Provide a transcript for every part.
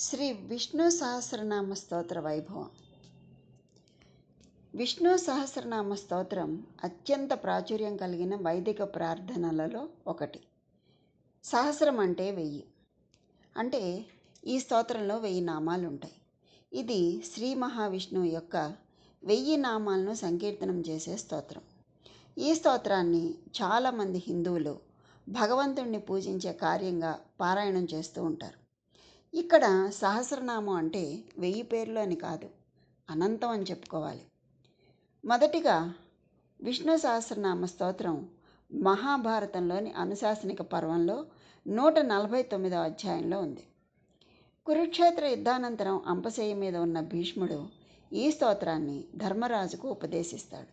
శ్రీ విష్ణు సహస్రనామ స్తోత్ర వైభవం. విష్ణు సహస్రనామ స్తోత్రం అత్యంత ప్రాచుర్యం కలిగిన వైదిక ప్రార్థనలలో ఒకటి. సహస్రం అంటే 1000. అంటే ఈ స్తోత్రంలో 1000 నామాలు ఉంటాయి. ఇది శ్రీ మహావిష్ణువు యొక్క 1000 నామాలను సంకీర్తనం చేసే స్తోత్రం. ఈ స్తోత్రాన్ని చాలామంది హిందువులు భగవంతుణ్ణి పూజించే కార్యంగా పారాయణం చేస్తూ ఉంటారు. ఇక్కడ సహస్రనామం అంటే 1000 పేర్లు అని కాదు, అనంతం అని చెప్పుకోవాలి. మొదటిగా విష్ణు సహస్రనామ స్తోత్రం మహాభారతంలోని అనుశాసనిక పర్వంలో 149వ అధ్యాయంలో ఉంది. కురుక్షేత్ర యుద్ధానంతరం అంపశయ్య మీద ఉన్న భీష్ముడు ఈ స్తోత్రాన్ని ధర్మరాజుకు ఉపదేశిస్తాడు.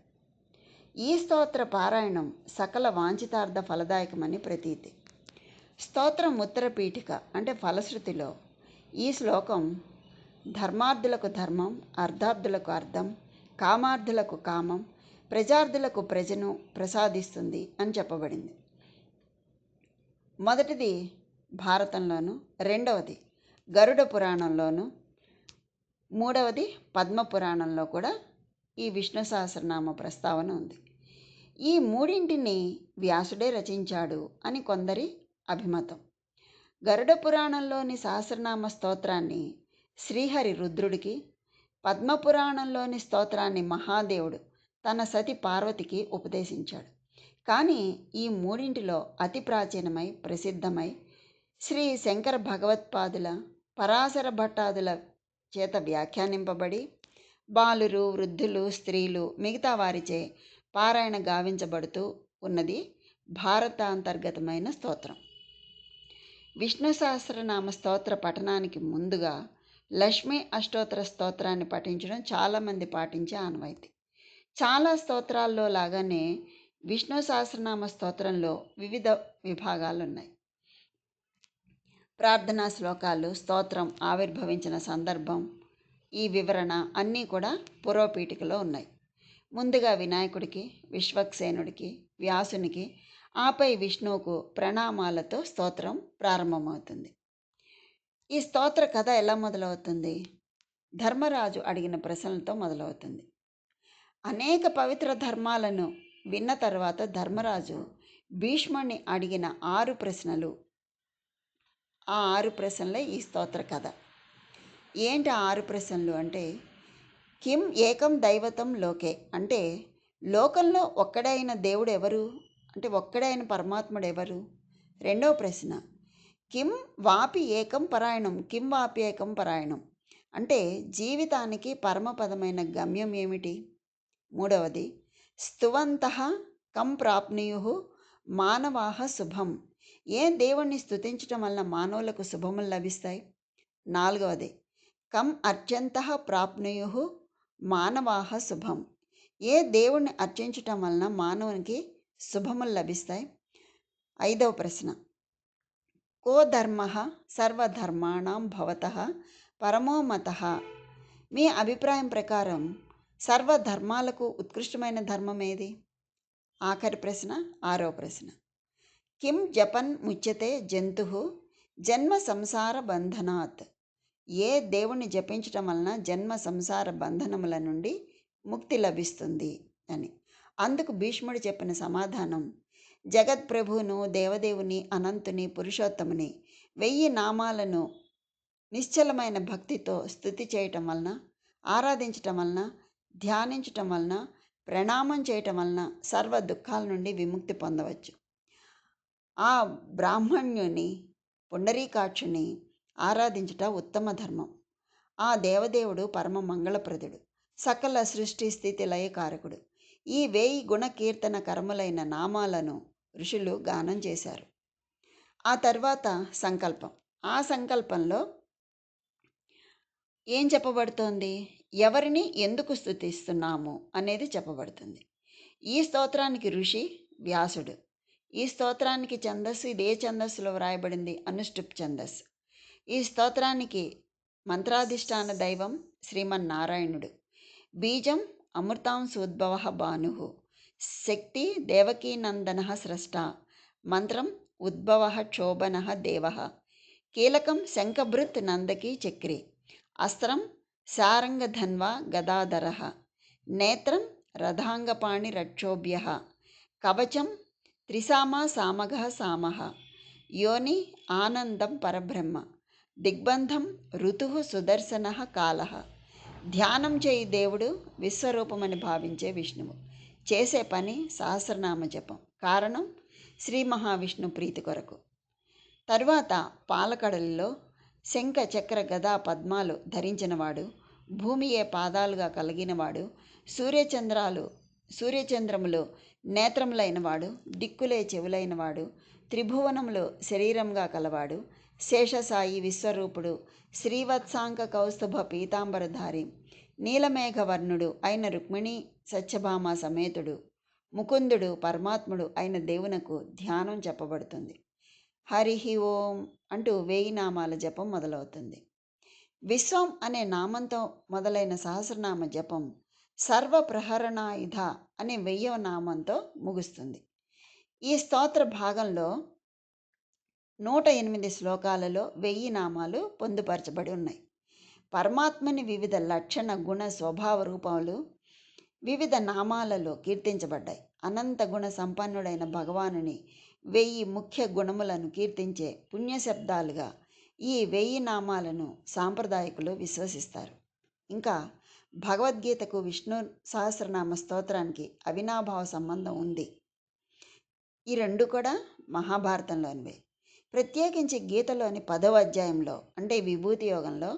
ఈ స్తోత్ర పారాయణం సకల వాంఛితార్థ ఫలదాయకమని ప్రతీతి. స్తోత్రం ఉత్తరపీఠిక అంటే ఫలశ్రుతిలో ఈ శ్లోకం ధర్మార్థులకు ధర్మం, అర్థార్థులకు అర్థం, కామార్థులకు కామం, ప్రజార్థులకు ప్రజను ప్రసాదిస్తుంది అని చెప్పబడింది. మొదటిది భారతంలోను, రెండవది గరుడ పురాణంలోను, మూడవది పద్మపురాణంలో కూడా ఈ విష్ణు సహస్రనామ ప్రస్తావన ఉంది. ఈ మూడింటిని వ్యాసుడే రచించాడు అని కొందరి అభిమతం. గరుడ పురాణంలోని సహస్రనామ స్తోత్రాన్ని శ్రీహరి రుద్రుడికి, పద్మపురాణంలోని స్తోత్రాన్ని మహాదేవుడు తన సతి పార్వతికి ఉపదేశించాడు. కానీ ఈ మూడింటిలో అతి ప్రాచీనమై ప్రసిద్ధమై శ్రీ శంకర భగవత్పాదుల, పరాశర భట్టాదుల చేత వ్యాఖ్యానింపబడి బాలురు, వృద్ధులు, స్త్రీలు మిగతా వారిచే పారాయణ గావించబడుతూ ఉన్నది భారతాంతర్గతమైన స్తోత్రం. విష్ణు సహస్రనామ స్తోత్ర పఠనానికి ముందుగా లక్ష్మీ అష్టోత్తర స్తోత్రాన్ని పఠించడం చాలామంది పాటించే ఆనవాయితీ. చాలా స్తోత్రాల్లో లాగానే విష్ణు సహస్రనామ స్తోత్రంలో వివిధ విభాగాలు ఉన్నాయి. ప్రార్థనా శ్లోకాలు, స్తోత్రం ఆవిర్భవించిన సందర్భం, ఈ వివరణ అన్నీ కూడా పూర్వపీఠికలో ఉన్నాయి. ముందుగా వినాయకుడికి, విశ్వక్సేనుడికి, వ్యాసునికి, ఆపై విష్ణువుకు ప్రణామాలతో స్తోత్రం ప్రారంభమవుతుంది. ఈ స్తోత్ర కథ ఎలా మొదలవుతుంది? ధర్మరాజు అడిగిన ప్రశ్నలతో మొదలవుతుంది. అనేక పవిత్ర ధర్మాలను విన్న తర్వాత ధర్మరాజు భీష్ముడిని అడిగిన 6 ప్రశ్నలు. ఆ 6 ప్రశ్నలే ఈ స్తోత్ర కథ. ఏంటి 6 ప్రశ్నలు అంటే, కిం ఏకం దైవతం లోకే అంటే లోకంలో ఒక్కడైన దేవుడు ఎవరు అంటే ఒక్కడైన పరమాత్ముడు ఎవరు? రెండవ ప్రశ్న, కిం వాపి ఏకం పరాయణం, కిం వాపి ఏకం పరాయణం అంటే జీవితానికి పరమపదమైన గమ్యం ఏమిటి? మూడవది, స్తువంతః కం ప్రాప్నుయు మానవాహ శుభం, ఏ దేవుణ్ణి స్తుతించటం వలన మానవులకు శుభములు లభిస్తాయి? నాలుగవది, కం అర్చంతః ప్రాప్నుయు మానవాహ శుభం, ఏ దేవుణ్ణి అర్చించటం వలన మానవునికి శుభములు లభిస్తాయి? ఐదవ ప్రశ్న, కో ధర్మ సర్వధర్మాణం భవతః పరమోమతః, మీ అభిప్రాయం ప్రకారం సర్వధర్మాలకు ఉత్కృష్టమైన ధర్మం ఏది? ఆఖరి ప్రశ్న, ఆరవ ప్రశ్న, కిం జపన్ ముచ్యతే జంతు జన్మ సంసార బంధనాత్, ఏ దేవుణ్ణి జపించటం వలన జన్మ సంసార బంధనముల నుండి ముక్తి లభిస్తుంది అని. అందుకు భీష్ముడు చెప్పిన సమాధానం, జగత్ప్రభువును, దేవదేవుని, అనంతుని, పురుషోత్తముని 1000 నామాలను నిశ్చలమైన భక్తితో స్తుతి చేయటం వలన, ఆరాధించటం వలన, ధ్యానించటం వలన, ప్రణామం చేయటం వలన సర్వ దుఃఖాల నుండి విముక్తి పొందవచ్చు. ఆ బ్రాహ్మణ్యుని, పుండరీకాక్షుని ఆరాధించుట ఉత్తమ ధర్మం. ఆ దేవదేవుడు పరమ మంగళప్రదుడు, సకల సృష్టి స్థితి లయకారకుడు. ఈ 1000 గుణకీర్తన కర్మలైన నామాలను ఋషులు గానం చేశారు. ఆ తర్వాత సంకల్పం. ఆ సంకల్పంలో ఏం చెప్పబడుతోంది? ఎవరిని ఎందుకు స్తుతిస్తున్నాము అనేది చెప్పబడుతుంది. ఈ స్తోత్రానికి ఋషి వ్యాసుడు. ఈ స్తోత్రానికి ఛందస్సు ఇదే ఛందస్సులో వ్రాయబడింది, అనుష్టుప్ ఛందస్సు. ఈ స్తోత్రానికి మంత్రాధిష్టాన దైవం శ్రీమన్నారాయణుడు. బీజం అమృతాంశోద్భవ భాను, శక్తి దేవకీనందన స్రష్ట, మంత్రం ఉద్భవ క్షోభన దేవ, కీలకం శంఖభృత్ నందకి చక్రి, అస్త్రం సారంగధన్వ గదాధర, నేత్రం రథాంగపాణి రక్షోభ్య, కవచం త్రిసామ సామగ సామః, యోని ఆనందం పరబ్రహ్మ, దిగ్బంధం ఋతు సుదర్శన కాల. ధ్యానం చేయి దేవుడు విశ్వరూపమని భావించే విష్ణువు. చేసే పని సహస్రనామ జపం. కారణం శ్రీ మహావిష్ణు ప్రీతి కొరకు. తరువాత పాలకడలిలో శంఖ చక్ర గదా పద్మాలు ధరించినవాడు, భూమియే పాదాలుగా కలిగినవాడు, సూర్యచంద్రములు నేత్రములైనవాడు, దిక్కులే చెవులైనవాడు, త్రిభువనములు శరీరంగా కలవాడు, శేషసాయి విశ్వరూపుడు, శ్రీవత్సాంక కౌస్తుభ పీతాంబరధారి, నీలమేఘవర్ణుడు అయిన రుక్మిణి సత్యభామ సమేతుడు, ముకుందుడు పరమాత్ముడు అయిన దేవునకు ధ్యానం చెప్పబడుతుంది. హరి ఓం అంటూ 1000 నామాల జపం మొదలవుతుంది. విశ్వం అనే నామంతో మొదలైన సహస్రనామ జపం సర్వప్రహరణాయుధ అనే 1000వ నామంతో ముగుస్తుంది. ఈ స్తోత్ర భాగంలో 108 శ్లోకాలలో 1000 నామాలు పొందుపరచబడి ఉన్నాయి. పరమాత్మని వివిధ లక్షణ గుణ స్వభావ రూపాలు వివిధ నామాలలో కీర్తించబడ్డాయి. అనంత గుణ సంపన్నుడైన భగవానుని 1000 ముఖ్య గుణములను కీర్తించే పుణ్యశబ్దాలుగా ఈ 1000 నామాలను సాంప్రదాయకులు విశ్వసిస్తారు. ఇంకా భగవద్గీతకు విష్ణు సహస్రనామ స్తోత్రానికి అవినాభావ సంబంధం ఉంది. ఈ రెండు కూడా మహాభారతంలోనివే. ప్రత్యేకించి గీతలోని 10వ అధ్యాయంలో అంటే విభూతి యోగంలో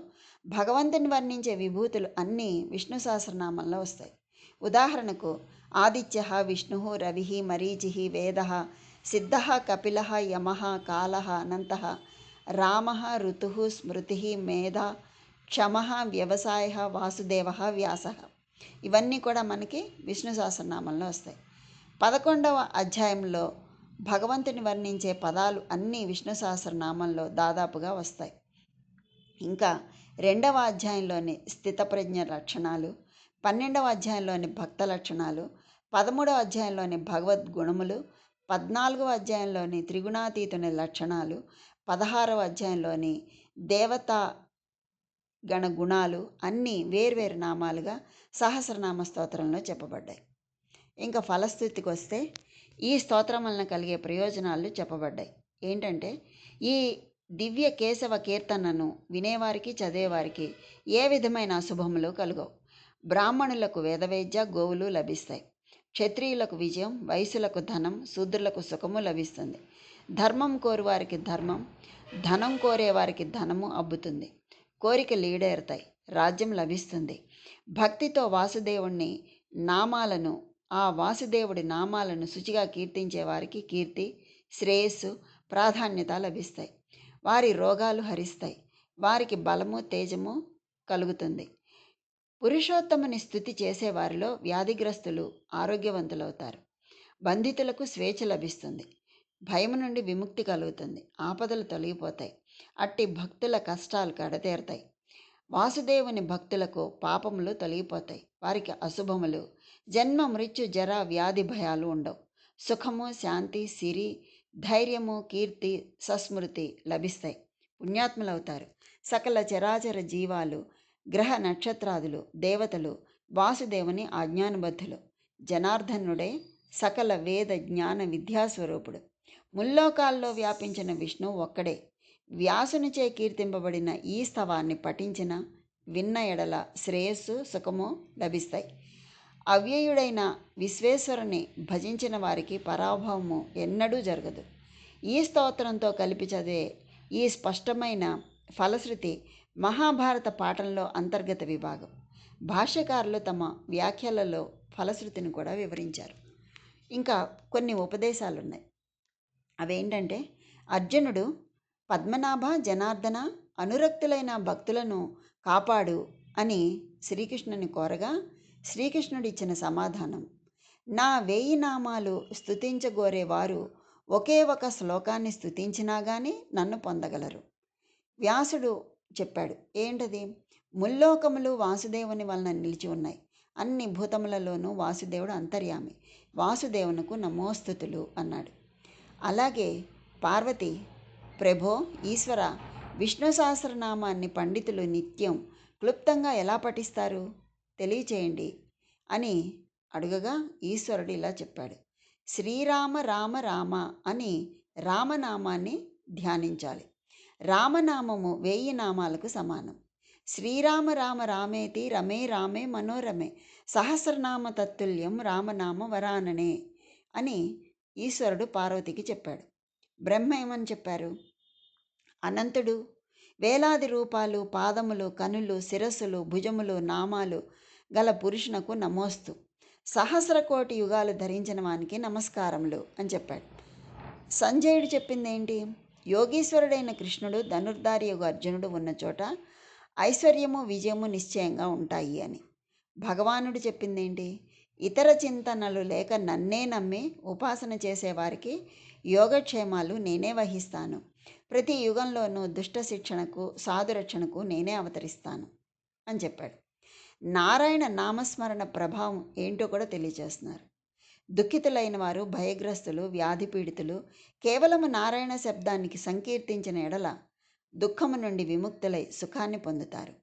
భగవంతుని వర్ణించే విభూతులు అన్నీ విష్ణు సహస్రనామంలో వస్తాయి. ఉదాహరణకు ఆదిత్య విష్ణు రవి మరీచి వేద సిద్ధ కపిల యమ కాల అనంత రామ ఋతు స్మృతి మేధ క్షమ వ్యవసాయ వాసుదేవ వ్యాస. ఇవన్నీ కూడా మనకి విష్ణు సహస్రనామంలో వస్తాయి. 11వ అధ్యాయంలో భగవంతుని వర్ణించే పదాలు అన్నీ విష్ణు సహస్రనామంలో దాదాపుగా వస్తాయి. ఇంకా 2వ అధ్యాయంలోని స్థితప్రజ్ఞ లక్షణాలు, 12వ అధ్యాయంలోని భక్త లక్షణాలు, 13వ అధ్యాయంలోని భగవద్గుణములు, 14వ అధ్యాయంలోని త్రిగుణాతీతుని లక్షణాలు, 16వ అధ్యాయంలోని దేవతా గణ గుణాలు అన్నీ వేర్వేరు నామాలుగా సహస్రనామ స్తోత్రంలో చెప్పబడ్డాయి. ఇంకా ఫలస్థుతికి వస్తే ఈ స్తోత్రం వలన కలిగే ప్రయోజనాలు చెప్పబడ్డాయి. ఏంటంటే ఈ దివ్య కేశవ కీర్తనను వినేవారికి చదివేవారికి ఏ విధమైన అశుభములు కలుగవు. బ్రాహ్మణులకు వేదవేద్య గోవులు లభిస్తాయి. క్షత్రియులకు విజయం, వైశ్యులకు ధనం, శూద్రులకు సుఖము లభిస్తుంది. ధర్మం కోరువారికి ధర్మం, ధనం కోరేవారికి ధనము అబ్బుతుంది. కోరికలు ఈడేరుతాయి, రాజ్యం లభిస్తుంది. భక్తితో వాసుదేవుని నామాలను ఆ వాసుదేవుడి నామాలను శుచిగా కీర్తించే వారికి కీర్తి, శ్రేయస్సు, ప్రాధాన్యత లభిస్తాయి. వారి రోగాలు హరిస్తాయి. వారికి బలము, తేజము కలుగుతుంది. పురుషోత్తముని స్తుతి చేసేవారిలో వ్యాధిగ్రస్తులు ఆరోగ్యవంతులవుతారు. బంధితులకు స్వేచ్ఛ లభిస్తుంది. భయం నుండి విముక్తి కలుగుతుంది. ఆపదలు తొలగిపోతాయి. అట్టి భక్తుల కష్టాలు కడతేరుతాయి. వాసుదేవుని భక్తులకు పాపములు తొలగిపోతాయి. వారికి అశుభములు, జన్మ మృత్యు జర వ్యాధి భయాలు ఉండవు. సుఖము, శాంతి, సిరి, ధైర్యము, కీర్తి, సస్మృతి లభిస్తాయి. పుణ్యాత్ములవుతారు. సకల చరాచర జీవాలు, గ్రహ నక్షత్రాదులు, దేవతలు వాసుదేవుని ఆజ్ఞానుబద్ధులు. జనార్దనుడే సకల వేద జ్ఞాన విద్యాస్వరూపుడు. ముల్లోకాల్లో వ్యాపించిన విష్ణువు ఒక్కడే. వ్యాసునిచే కీర్తింపబడిన ఈ స్తవాన్ని పఠించిన విన్న ఎడల శ్రేయస్సు, సుఖము లభిస్తాయి. అవ్యయుడైన విశ్వేశ్వరుని భజించిన వారికి పరాభవము ఎన్నడూ జరగదు. ఈ స్తోత్రంతో కలిపి చదివే ఈ స్పష్టమైన ఫలశ్రుతి మహాభారత పాఠంలో అంతర్గత విభాగం. భాష్యకారులు తమ వ్యాఖ్యలలో ఫలశ్రుతిని కూడా వివరించారు. ఇంకా కొన్ని ఉపదేశాలు ఉన్నాయి. అవేంటంటే అర్జునుడు పద్మనాభ, జనార్దన అనురక్తులైన భక్తులను కాపాడు అని శ్రీకృష్ణుని కోరగా శ్రీకృష్ణుడిచ్చిన సమాధానం, నా 1000 నామాలు స్తుతించగోరేవారు ఒకే ఒక శ్లోకాన్ని స్తుతించినా కానీ నన్ను పొందగలరు. వ్యాసుడు చెప్పాడు, ఏంటది? ముల్లోకములు వాసుదేవుని వలన నిలిచి ఉన్నాయి. అన్ని భూతములలోనూ వాసుదేవుడు అంతర్యామి. వాసుదేవునకు నమోస్తుతులు అన్నాడు. అలాగే పార్వతి, ప్రభో ఈశ్వర, విష్ణు సహస్రనామాన్ని పండితులు నిత్యం క్లుప్తంగా ఎలా పఠిస్తారు తెలియచేయండి అని అడుగగా ఈశ్వరుడు ఇలా చెప్పాడు. శ్రీరామ రామ రామ అని రామనామాన్ని ధ్యానించాలి. రామనామము 1000 నామాలకు సమానం. శ్రీరామ రామ రామేతి రమే రామే మనోరమే సహస్రనామ తత్తుల్యం రామనామ వరాననే అని ఈశ్వరుడు పార్వతికి చెప్పాడు. బ్రహ్మ ఏమని చెప్పారు? అనంతుడు వేలాది రూపాలు, పాదములు, కనులు, శిరస్సులు, భుజములు, నామాలు గల పురుషునకు నమోస్తు సహస్రకోటి యుగాలు ధరించిన వానికి నమస్కారములు అని చెప్పాడు. సంజయుడు చెప్పిందేంటి? యోగీశ్వరుడైన కృష్ణుడు, ధనుర్ధారియగు అర్జునుడు ఉన్న చోట ఐశ్వర్యము విజయము నిశ్చయంగా ఉంటాయి అని. భగవానుడు చెప్పిందేంటి? ఇతర చింతనలు లేక నన్నే నమ్మి ఉపాసన చేసేవారికి యోగక్షేమాలు నేనే వహిస్తాను. ప్రతి యుగంలోనూ దుష్ట శిక్షణకు, సాధురక్షణకు నేనే అవతరిస్తాను అని చెప్పాడు. నారాయణ నామస్మరణ ప్రభావం ఏంటో కూడా తెలియజేస్తున్నారు. దుఃఖితులైన వారు, భయగ్రస్తులు, వ్యాధి పీడితులు కేవలము నారాయణ శబ్దానికి సంకీర్తించిన ఎడల దుఃఖము నుండి విముక్తులై సుఖాన్ని పొందుతారు.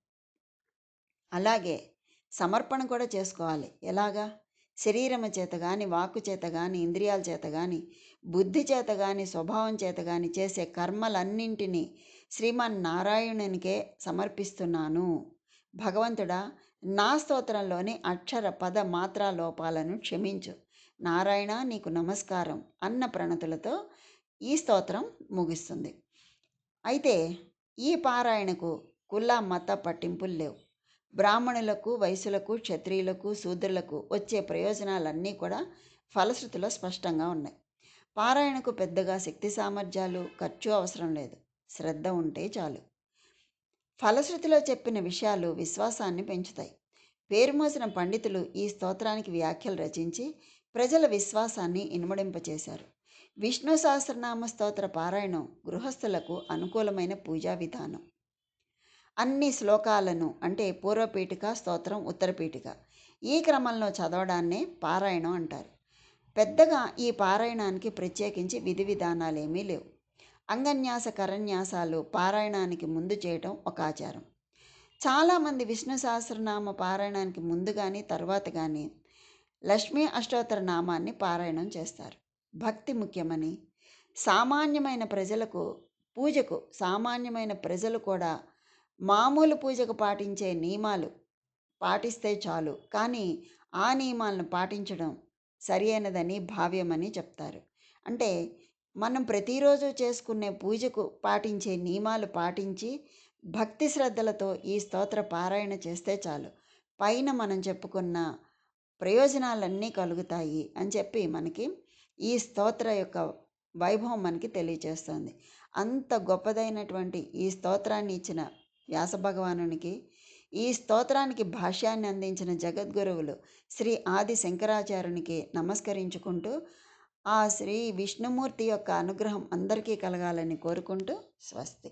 అలాగే సమర్పణ కూడా చేసుకోవాలి. ఎలాగా? శరీరము చేత కానీ, వాక్కు చేత కానీ, ఇంద్రియాల చేత కానీ, బుద్ధి చేత కానీ, స్వభావం చేత కానీ చేసే కర్మలన్నింటినీ శ్రీమన్నారాయణునికే సమర్పిస్తున్నాను. భగవంతుడా, నా స్తోత్రంలోని అక్షర పద మాత్రా లోపాలను క్షమించు. నారాయణ నీకు నమస్కారం అన్న ప్రణతులతో ఈ స్తోత్రం ముగిస్తుంది. అయితే ఈ పారాయణకు కుల మత పట్టింపులు లేవు. బ్రాహ్మణులకు, వైశ్యులకు, క్షత్రియులకు, శూద్రులకు వచ్చే ప్రయోజనాలన్నీ కూడా ఫలశ్రుతిలో స్పష్టంగా ఉన్నాయి. పారాయణకు పెద్దగా శక్తి సామర్థ్యాలు, ఖర్చు అవసరం లేదు. శ్రద్ధ ఉంటే చాలు. ఫలశ్రుతిలో చెప్పిన విషయాలు విశ్వాసాన్ని పెంచుతాయి. పేరు మోసిన పండితులు ఈ స్తోత్రానికి వ్యాఖ్యలు రచించి ప్రజల విశ్వాసాన్ని ఇనుమడింపచేశారు. విష్ణు సహస్రనామ స్తోత్ర పారాయణం గృహస్థులకు అనుకూలమైన పూజా విధానం. అన్ని శ్లోకాలను అంటే పూర్వపీఠిక, స్తోత్రం, ఉత్తరపీఠిక ఈ క్రమంలో చదవడాన్నే పారాయణం అంటారు. పెద్దగా ఈ పారాయణానికి ప్రత్యేకించి విధి విధానాలు ఏమీ లేవు. అంగన్యాస, కరన్యాసాలు పారాయణానికి ముందు చేయటం ఒక ఆచారం. చాలామంది విష్ణు సహస్రనామ పారాయణానికి ముందు కానీ తర్వాత కానీ లక్ష్మీ అష్టోత్తర నామాన్ని పారాయణం చేస్తారు. భక్తి ముఖ్యమని సామాన్యమైన ప్రజలు కూడా మామూలు పూజకు పాటించే నియమాలు పాటిస్తే చాలు, కానీ ఆ నియమాలను పాటించడం సరి అయినదని భావ్యమని చెప్తారు. అంటే మనం ప్రతిరోజు చేసుకునే పూజకు పాటించే నియమాలు పాటించి భక్తి శ్రద్ధలతో ఈ స్తోత్ర పారాయణ చేస్తే చాలు, పైన మనం చెప్పుకున్న ప్రయోజనాలన్నీ కలుగుతాయి అని చెప్పి మనకి ఈ స్తోత్ర యొక్క వైభవం మనకి తెలియచేస్తుంది. అంత గొప్పదైనటువంటి ఈ స్తోత్రాన్ని ఇచ్చిన వ్యాస భగవానునికి, ఈ స్తోత్రానికి భాష్యాన్ని అందించిన జగద్గురువులు శ్రీ ఆది శంకరాచార్యునికి నమస్కరించుకుంటూ ఆ శ్రీ విష్ణుమూర్తి యొక్క అనుగ్రహం అందరికీ కలగాలని కోరుకుంటూ స్వస్తి.